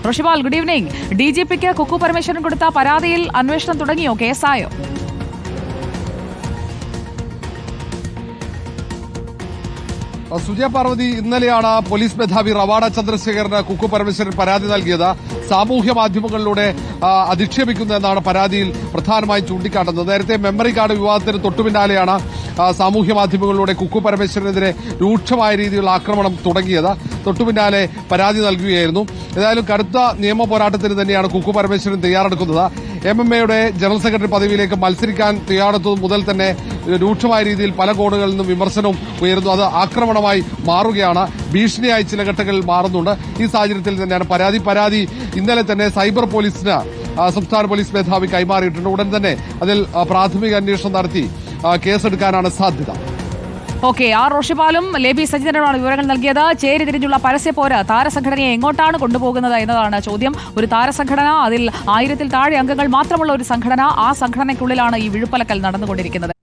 Rishipal, good evening. DGPക്ക് കുക്കു പരമേശ്വരൻ കൊടുത്ത പരാതിയിൽ അന്വേഷണം തുടങ്ങിയോ? കേസായോ? സുജയ പാർവതി, ഇന്നലെയാണ് പോലീസ് മേധാവി റവാഡ ചന്ദ്രശേഖരന് കുക്കു പരമേശ്വരൻ പരാതി നൽകിയത്. സാമൂഹ്യ മാധ്യമങ്ങളിലൂടെ അധിക്ഷേപിക്കുന്നതെന്നാണ് പരാതിയിൽ പ്രധാനമായും ചൂണ്ടിക്കാട്ടുന്നത്. നേരത്തെ മെമ്മറി കാർഡ് വിവാദത്തിന് തൊട്ടുപിന്നാലെയാണ് സാമൂഹ്യ മാധ്യമങ്ങളിലൂടെ കുക്കു പരമേശ്വരനെതിരെ രൂക്ഷമായ രീതിയിലുള്ള ആക്രമണം തുടങ്ങിയത്. തൊട്ടുപിന്നാലെ പരാതി നൽകുകയായിരുന്നു. ഏതായാലും കടുത്ത നിയമ പോരാട്ടത്തിന് തന്നെയാണ് കുക്കു പരമേശ്വരൻ തയ്യാറെടുക്കുന്നത്. MMA ജനറൽ സെക്രട്ടറി പദവിയിലേക്ക് മത്സരിക്കാൻ തയ്യാറെടുത്തത് മുതൽ തന്നെ രൂക്ഷമായ രീതിയിൽ പല കോണുകളിൽ നിന്നും വിമർശനവും ഉയരുന്നു. അത് ആക്രമണമായി മാറുകയാണ്, ഭീഷണിയായി ചില ഘട്ടങ്ങളിൽ മാറുന്നുണ്ട്. ഈ സാഹചര്യത്തിൽ തന്നെയാണ് പരാതി ഇന്നലെ തന്നെ സൈബർ പോലീസിന് സംസ്ഥാന പോലീസ് മേധാവി കൈമാറിയിട്ടുണ്ട്. ഉടൻ തന്നെ അതിൽ പ്രാഥമിക അന്വേഷണം നടത്തി കേസെടുക്കാനാണ് സാധ്യത. ഓക്കെ, ഋഷിപാലും ലേബി സജിതനുമാണ് വിവരങ്ങൾ നൽകിയത്. ചേരി തിരിഞ്ഞുള്ള പരസ്യപ്പോര് താരസംഘടനയെ എങ്ങോട്ടാണ് കൊണ്ടുപോകുന്നത് എന്നതാണ് ചോദ്യം. ഒരു താരസംഘടന, അതിൽ 1000-ൽ താഴെ അംഗങ്ങൾ മാത്രമുള്ള ഒരു സംഘടന, ആ സംഘടനയ്ക്കുള്ളിലാണ് ഈ വിഴുപ്പലക്കൽ നടന്നുകൊണ്ടിരിക്കുന്നത്.